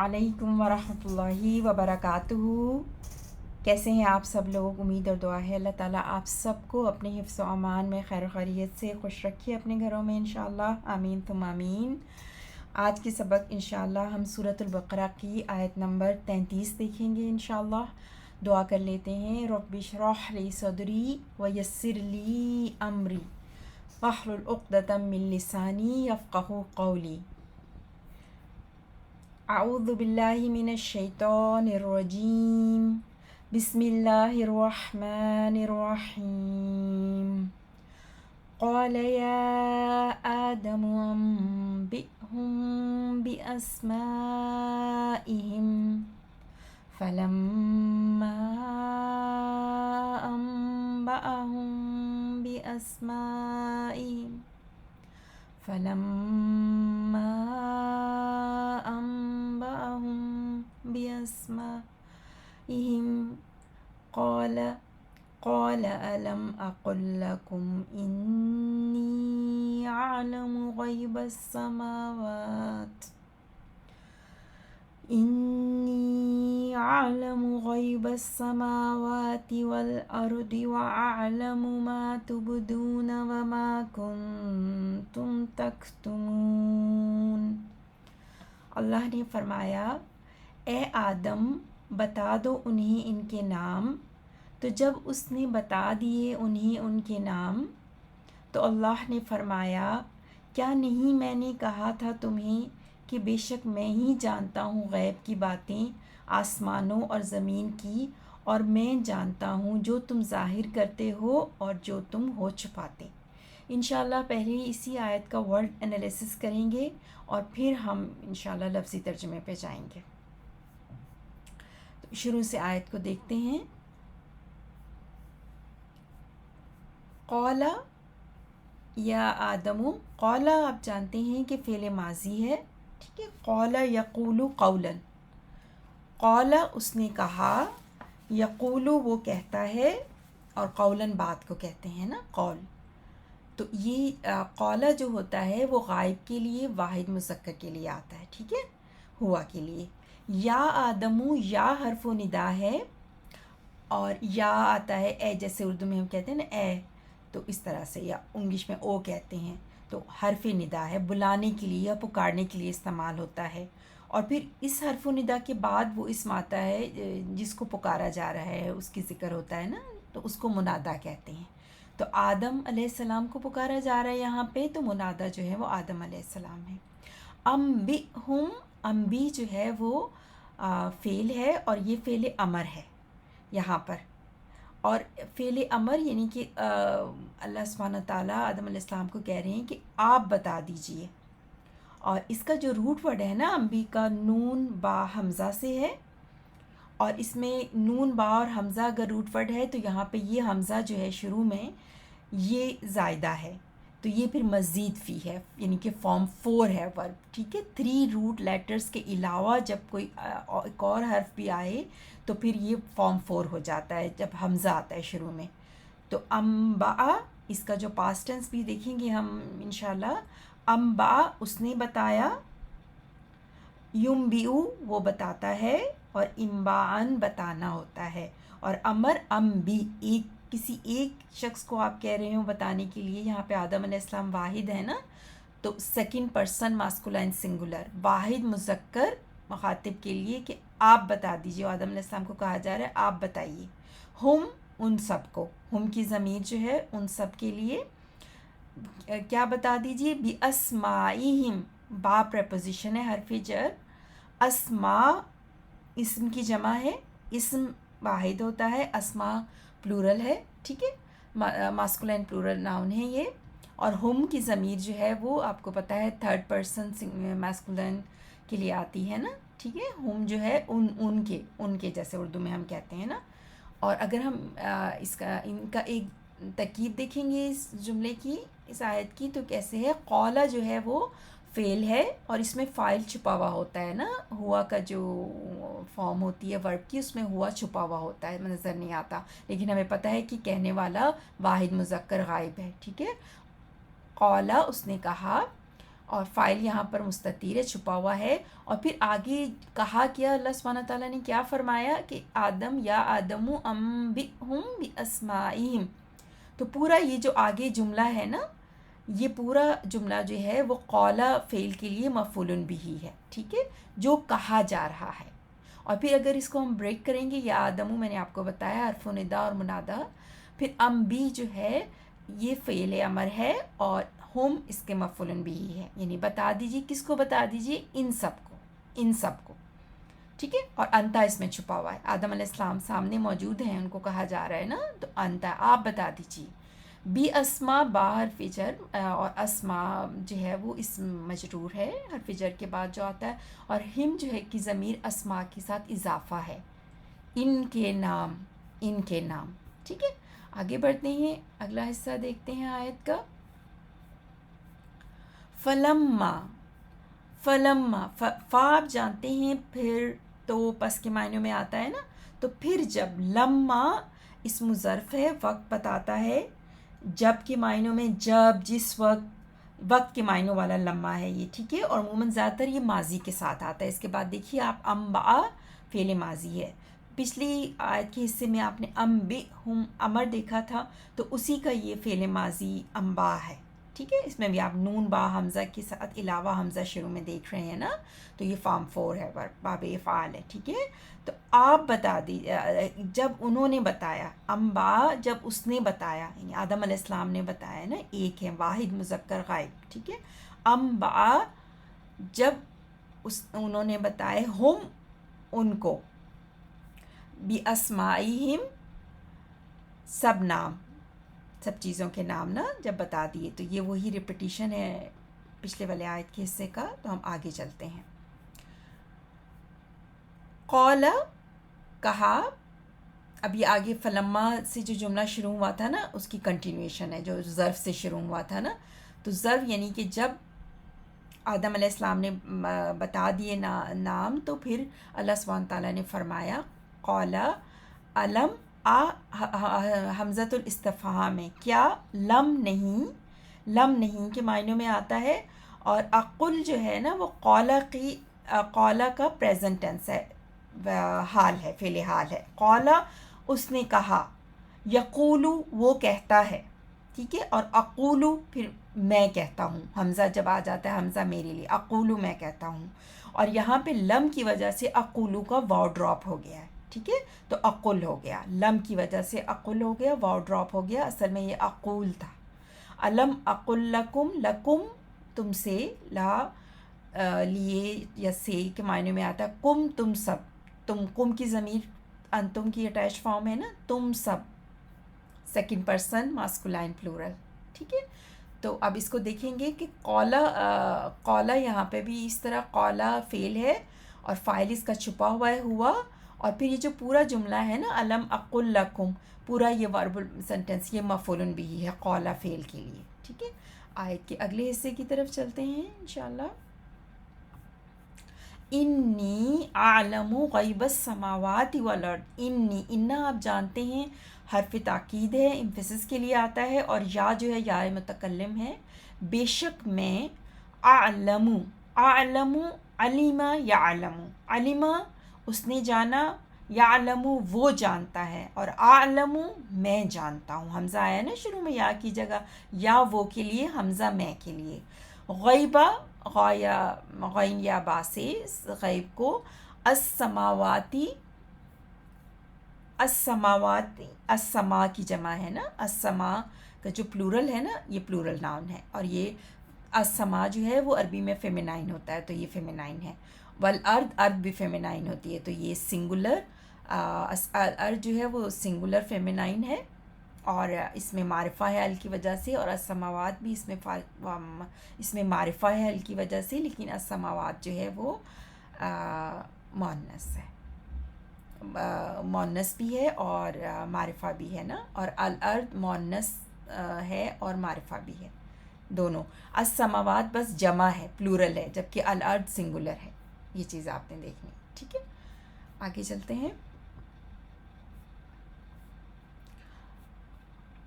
علیکم ورحمۃ اللہ وبرکاتہ۔ کیسے ہیں آپ سب لوگ؟ امید اور دعا ہے اللہ تعالیٰ آپ سب کو اپنے حفظ و امان میں خیر و خیریت سے خوش رکھیے اپنے گھروں میں انشاءاللہ، آمین ثم آمین۔ آج کے سبق انشاءاللہ ہم سورۃ البقرہ کی آیت نمبر 33 دیکھیں گے انشاءاللہ۔ دعا کر لیتے ہیں۔ رب اشرح لی صدری ویسر لی امری واحلل عقدۃ من لسانی یفقہوا قولی۔ اعوذ باللہ من الشیطان الرجیم، بسم اللہ الرحمن الرحیم۔ قال یا آدم انبئهم بأسمائهم فلما أنبأهم بأسمائهم فلما أنبأهم بأسمائهم قال ألم أقل لكم إني أعلم غيب السماوات والأرض وأعلم ما تبدون وما كنتم تكتمون۔ اللہ نے فرمایا، اے آدم بتا دو انہیں ان کے نام۔ تو جب اس نے بتا دیے انہیں ان کے نام تو اللہ نے فرمایا، کیا نہیں میں نے کہا تھا تمہیں کہ بے شک میں ہی جانتا ہوں غیب کی باتیں آسمانوں اور زمین کی، اور میں جانتا ہوں جو تم ظاہر کرتے ہو اور جو تم ہو چھپاتے۔ انشاءاللہ پہلے اسی آیت کا ورڈ انالیسس کریں گے اور پھر ہم انشاءاللہ لفظی ترجمے پہ جائیں گے۔ تو شروع سے آیت کو دیکھتے ہیں۔ قال یا آدم، قال آپ جانتے ہیں کہ فعل ماضی ہے، ٹھیک ہے۔ قال یقول قولا، قال اس نے کہا، یقول وہ کہتا ہے، اور قولاً بات کو کہتے ہیں نا قول۔ تو یہ قال جو ہوتا ہے وہ غائب کے لیے واحد مذکر کے لیے آتا ہے، ٹھیک ہے، ہوا کے لیے۔ یا آدم، یا حرف و ندا ہے، اور یا آتا ہے اے، جیسے اردو میں ہم کہتے ہیں نا اے، تو اس طرح سے، یا انگلش میں او کہتے ہیں، تو حرف ندا ہے، بلانے کے لیے یا پکارنے کے لیے استعمال ہوتا ہے۔ اور پھر اس حرف و ندا کے بعد وہ اسم آتا ہے جس کو پکارا جا رہا ہے، اس کی ذکر ہوتا ہے نا، تو اس کو منادا کہتے ہیں۔ تو آدم علیہ السلام کو پکارا جا رہا ہے یہاں پہ، تو منادا جو ہے وہ آدم علیہ السلام ہے۔ انبئہم، انبی جو ہے وہ فعل ہے، اور یہ فعل امر ہے یہاں پر۔ اور فعل امر یعنی کہ اللہ سبحانہ تعالیٰ آدم علیہ السلام کو کہہ رہے ہیں کہ آپ بتا دیجئے۔ اور اس کا جو روٹ ورڈ ہے نا انبی کا، نون با حمزہ سے ہے، اور اس میں نون با اور حمزہ اگر روٹ ورڈ ہے تو یہاں پہ یہ حمزہ جو ہے شروع میں یہ زائدہ ہے، تو یہ پھر مزید فی ہے، یعنی کہ فارم 4 ہے ورب، ٹھیک ہے۔ 3 روٹ لیٹرز کے علاوہ جب کوئی ایک اور حرف بھی آئے تو پھر یہ فارم 4 ہو جاتا ہے جب حمزہ آتا ہے شروع میں۔ تو انباء، اس کا جو پاسٹ ٹینس بھی دیکھیں گے ہم انشاءاللہ۔ انباء اس نے بتایا، ینبئ وہ بتاتا ہے، اور انباءً بتانا ہوتا ہے، اور امر انبی، کسی ایک شخص کو آپ کہہ رہے ہوں بتانے کے لیے، یہاں پہ آدم علیہ السلام واحد ہے نا، تو سیکنڈ پرسن ماسکولائن سنگولر، واحد مذکر مخاطب کے لیے کہ آپ بتا دیجئے، آدم علیہ السلام کو کہا جا رہا ہے آپ بتائیے۔ ہم، ان سب کو، ہم کی ضمیر جو ہے ان سب کے لیے کیا بتا دیجئے، بِأَسْمَائِهِمْ، با پریپوزیشن ہے، حرف جر، اسماء اسم کی جمع ہے، اسم واحد ہوتا ہے، اسماء پلورل ہے، ٹھیک ہے، ماسکولین پلورل ناؤن ہے یہ۔ اور ہم کی ضمیر جو ہے وہ آپ کو پتہ ہے تھرڈ پرسن ماسکولین کے لیے آتی ہے نا، ٹھیک ہے۔ ہم جو ہے ان کے جیسے اردو میں ہم کہتے ہیں نا۔ اور اگر ہم ان کا ایک ترکیب دیکھیں گے اس جملے کی، اس آیت کی، تو کیسے ہے، قولا جو ہے وہ فعل ہے، اور اس میں فاعل چھپا ہوا ہوتا ہے نا، ہوا کا جو فارم ہوتی ہے ورب کی، اس میں ہوا چھپا ہوا ہوتا ہے، نظر نہیں آتا، لیکن ہمیں پتہ ہے کہ کہنے والا واحد مذکر غائب ہے، ٹھیک ہے۔ قولا اس نے کہا، اور فائل یہاں پر مستتیر ہے، چھپا ہوا ہے. اور پھر آگے کہا کیا اللہ سبحانہ تعالیٰ نے کیا فرمایا کہ آدم یا آدم انبئہم باسمائہم. تو پورا یہ جو آگے جملہ ہے نا، یہ پورا جملہ جو ہے وہ قال فعل کے لیے مفعول بھی ہے، ٹھیک ہے، جو کہا جا رہا ہے. اور پھر اگر اس کو ہم بریک کریں گے، یا آدمو میں نے آپ کو بتایا حرف ندا اور منادا. پھر بھی جو ہے یہ فعل امر ہے اور ہم اس کے مفعول بھی ہے، یعنی بتا دیجیے، کس کو بتا دیجیے؟ ان سب کو، ان سب کو، ٹھیک ہے. اور انتا اس میں چھپا ہوا ہے، آدم علیہ السلام سامنے موجود ہیں، ان کو کہا جا رہا ہے نا، تو انتا آپ بتا دیجیے. بی اسما با حرف جر، اور اسما جو ہے وہ اسم مجرور ہے، حرف جر کے بعد جو آتا ہے. اور ہم جو ہے کہ ضمیر اسما کے ساتھ اضافہ ہے، ان کے نام، ان کے نام، ٹھیک ہے. آگے بڑھتے ہیں، اگلا حصہ دیکھتے ہیں آیت کا. فلما، فلما فا آپ جانتے ہیں پھر تو پس کے معنیوں میں آتا ہے نا، تو پھر جب، لما اسم ظرف ہے، وقت بتاتا ہے، جب کے معنیوں میں جب، جس وقت، وقت کے معنیوں والا لما ہے یہ، ٹھیک ہے. اور عموماً زیادہ تر یہ ماضی کے ساتھ آتا ہے. اس کے بعد دیکھیے آپ، انباء فعل ماضی ہے. پچھلی آیت کے حصے میں آپ نے انبئہم امر دیکھا تھا، تو اسی کا یہ فعل ماضی انباء ہے، ٹھیک ہے. اس میں بھی آپ نون با حمزہ کے ساتھ علاوہ حمزہ شروع میں دیکھ رہے ہیں نا، تو یہ فارم 4 ہے، باب افعال ہے، ٹھیک ہے. تو آپ بتا دیجیے، جب انہوں نے بتایا، انبا جب اس نے بتایا، یعنی آدم علیہ السلام نے بتایا نا، ایک ہے واحد مذکر غائب، ٹھیک ہے. انبا جب انہوں نے بتائے، ہم ان کو، باسمائہم سب نام، سب چیزوں کے نام نا جب بتا دیے، تو یہ وہی ریپیٹیشن ہے پچھلے والے آیت کے حصے کا. تو ہم آگے چلتے ہیں. قال کہا، اب یہ آگے فلما سے جو جملہ شروع ہوا تھا نا، اس کی کنٹینویشن ہے، جو ظرف سے شروع ہوا تھا نا. تو ظرف یعنی کہ جب آدم علیہ السلام نے بتا دیے نام، تو پھر اللہ سبحانہ تعالیٰ نے فرمایا، قال علم حمزۃ الاستفہام میں، کیا لم نہیں، لم نہیں کے معنیوں میں آتا ہے. اور اقل جو ہے نا وہ قال کا پریزنٹ ٹینس ہے، حال ہے، فعل حال ہے. قال اس نے کہا، یقولو وہ کہتا ہے، ٹھیک ہے. اور اقولو پھر میں کہتا ہوں، حمزہ جب آ جاتا ہے، حمزہ میرے لیے، اقولو میں کہتا ہوں. اور یہاں پہ لم کی وجہ سے اقولو کا واو ڈراپ ہو گیا ہے، ٹھیک ہے. تو اقل ہو گیا، لم کی وجہ سے اقل ہو گیا، واو ڈراپ ہو گیا، اصل میں یہ اقول تھا. علم اقل لکم، لکم تم سے، لا لیے یا سے کے معنی میں آتا ہے، کم تم سب، تم، کم کی ضمیر انتم کی اٹیچ فارم ہے نا، تم سب، سیکنڈ پرسن ماسکولائن پلورل، ٹھیک ہے. تو اب اس کو دیکھیں گے کہ قولا یہاں پہ بھی اس طرح قولا فعل ہے اور فاعل اس کا چھپا ہوا ہے، ہوا. اور پھر یہ جو پورا جملہ ہے نا، علم اقل لکم، پورا یہ وربل سینٹنس یہ مفعول بھی ہے قولا فعل کے لیے، ٹھیک ہے. آیت کے اگلے حصے کی طرف چلتے ہیں انشاءاللہ. انی اعلم غیب السماوات والارض، انی، انا آپ جانتے ہیں حرف تاکید ہے، امفسس کے لیے آتا ہے، اور یا جو ہے یا متکلم ہے. بے شک میں، اعلم، اعلم، علم یعلم، علم اس نے جانا، یعلم وہ جانتا ہے، اور اعلم میں جانتا ہوں. حمزہ آیا نا شروع میں یا کی جگہ، یا وہ کے لیے، حمزہ میں کے لیے. غیبہ، غین یا با سے غیب کو، السماواتی، السماواتی، السما کی جمع ہے نا، السما کا جو پلورل ہے نا، یہ پلورل ناؤن ہے. اور یہ السما جو ہے وہ عربی میں فیمینائن ہوتا ہے، تو یہ فیمینائن ہے. والارض، ارض بھی فیمینائن ہوتی ہے، تو یہ سنگولر، ارض جو ہے وہ سنگولر فیمینائن ہے، اور اس میں معرفہ ہے ال کی وجہ سے. اور السماوات بھی اس میں معرفہ ہے ال کی وجہ سے، لیکن السماوات جو ہے وہ مؤنث ہے، مؤنث بھی ہے اور معرفہ بھی ہے نا. اور الارض مؤنث ہے اور معرفہ بھی ہے، دونوں. السماوات بس جمع ہے، پلورل ہے، جبکہ الارض سنگولر ہے. یہ چیز آپ نے دیکھنی، ٹھیک ہے. آگے چلتے ہیں.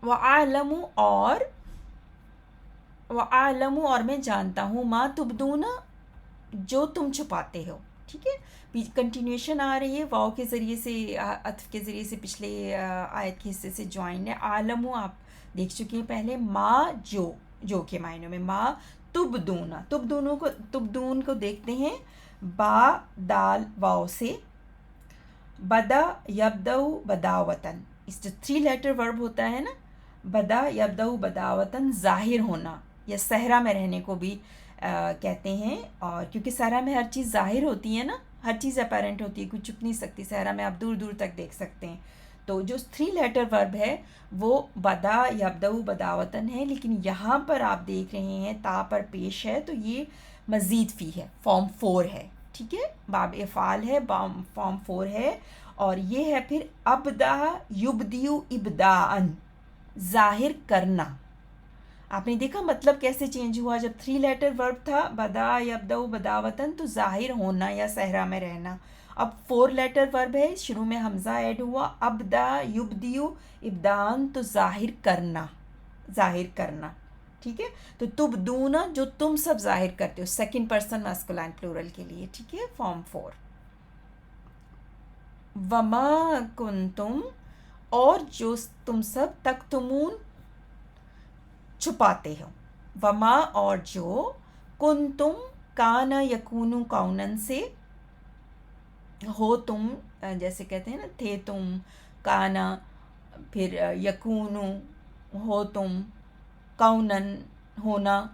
وَأَعْلَمُ اور وَأَعْلَمُ اور میں جانتا ہوں ما تبدون جو تم چھپاتے ہو. ٹھیک ہے، کنٹینیوشن آ رہی ہے واؤ کے ذریعے سے، عطف کے ذریعے سے پچھلے آیت کے حصے سے جوائن ہے. عالم آپ دیکھ چکے ہیں پہلے، ما جو کے معنوں میں، ما تبدون کو دیکھتے ہیں با دال واؤ سے. بدا یبدأ بداوتن، اس جو 3 لیٹر ورب ہوتا ہے نا، بدا یبدأ بداوتن، ظاہر ہونا، یا صحرا میں رہنے کو بھی کہتے ہیں. اور کیونکہ صحرا میں ہر چیز ظاہر ہوتی ہے نا، ہر چیز اپیرنٹ ہوتی ہے، کوئی چھپ نہیں سکتی صحرا میں، آپ دور دور تک دیکھ سکتے ہیں. تو جو 3 لیٹر ورب ہے وہ بدا یبدأ بداوتن ہے، لیکن یہاں پر آپ دیکھ رہے ہیں تا پر پیش ہے، تو یہ مزید فی ہے، فارم 4 ہے. ٹھیک ہے، باب افعال ہے، فارم 4 ہے. اور یہ ہے پھر ابدا یبدیو ابداءن، ظاہر کرنا. آپ نے دیکھا مطلب کیسے چینج ہوا، جب 3 لیٹر ورب تھا بدا یبدأ بداوتن تو ظاہر ہونا یا صحرا میں رہنا. اب 4 لیٹر ورب ہے، شروع میں حمزہ ایڈ ہوا، ابدا یبدیو ابداءن تو ظاہر کرنا، ظاہر کرنا. ٹھیک ہے، تو تبدون جو تم سب ظاہر کرتے ہو، سیکنڈ پرسن ماسکولائن پلورل کے لیے. ٹھیک ہے، فارم 4. وما کنتم اور جو تم سب تکتمون چھپاتے ہو. وما اور جو کنتم کانا یکونو کونن سے، ہو تم جیسے کہتے ہیں نا، تھے تم، کانا، پھر یکونو ہو تم، کونن ہونا.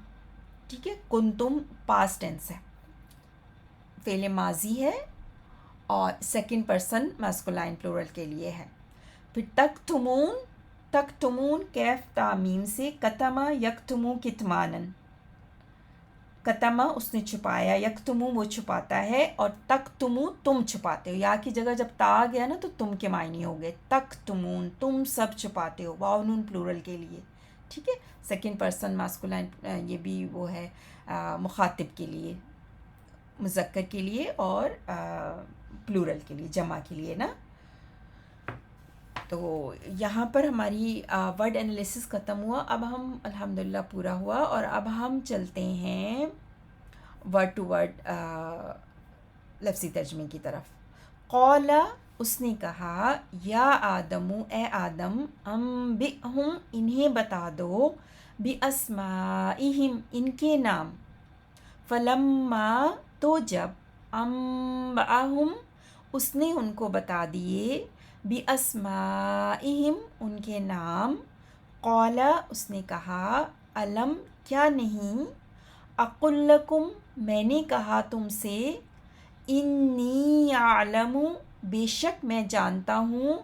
ٹھیک ہے، کنتم پاسٹ ٹینس ہے، فعل ماضی ہے اور سیکنڈ پرسن ماسکولائن پلورل کے لیے ہے. پھر تکتمون کیف تعمیم سے، کتما یکتمو کتمانن، کتما اس نے چھپایا، یکتمو وہ چھپاتا ہے، اور تکتمو تم چھپاتے ہو. یا کی جگہ جب تا آ گیا نا تو تم کے معنی ہو گئے، تکتمون تم سب چھپاتے ہو، واو نون پلورل کے لیے. ٹھیک ہے، سیکنڈ پرسن ماسکولائن، یہ بھی وہ ہے مخاطب کے لیے، مذکر کے لیے اور پلورل کے لیے، جمع کے لیے نا. تو یہاں پر ہماری ورڈ انالیسس ختم ہوا. اب ہم الحمدللہ پورا ہوا، اور اب ہم چلتے ہیں ورڈ ٹو ورڈ لفظی ترجمے کی طرف. قال اس نے کہا، یا آدم اے آدم، انبئہم انہیں بتا دو، باسمائہم ان کے نام، فلما تو جب، انبأہم اس نے ان کو بتا دیے، باسمائہم ان کے نام، قال اس نے کہا، الم کیا نہیں، اقل لکم میں نے کہا تم سے، انی اعلم بے شک میں جانتا ہوں،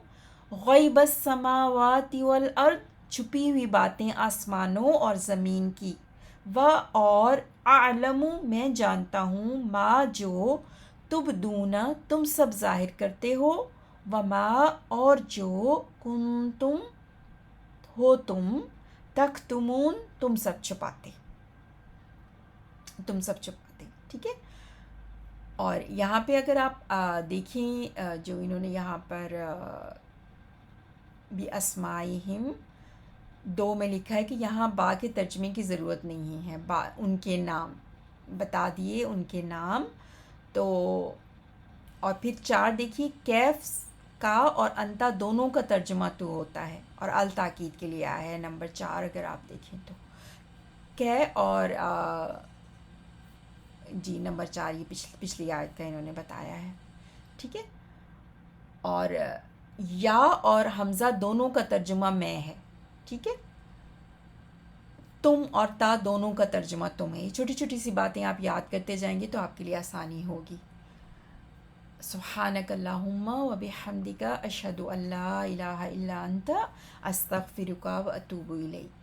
غیب السماوات والارض چھپی ہوئی باتیں آسمانوں اور زمین کی، اور اعلم میں جانتا ہوں، ما جو تبدون تم سب ظاہر کرتے ہو، وما اور جو کنتم ہو تم، تکتمون تم سب چھپاتے. ٹھیک ہے. اور یہاں پہ اگر آپ دیکھیں جو انہوں نے یہاں پر بِأَسْمَائِهِمْ 2 میں لکھا ہے کہ یہاں با کے ترجمے کی ضرورت نہیں ہے، با ان کے نام بتا دیے، ان کے نام. تو اور پھر 4 دیکھیے، کیف کا اور انتا دونوں کا ترجمہ تو ہوتا ہے، اور التاکید کے لیے آیا ہے نمبر 4 اگر آپ دیکھیں تو. کہ اور جی نمبر 4 یہ پچھلی آیت کا انہوں نے بتایا ہے. ٹھیک ہے، اور یا اور حمزہ دونوں کا ترجمہ میں ہے. ٹھیک ہے، تم اور تا دونوں کا ترجمہ تم ہے. یہ چھوٹی چھوٹی سی باتیں آپ یاد کرتے جائیں گے تو آپ کے لیے آسانی ہوگی. سبحانک اللہم و بحمدک اشہد ان لا الہ الا انت استغفرک و اتوب الیک.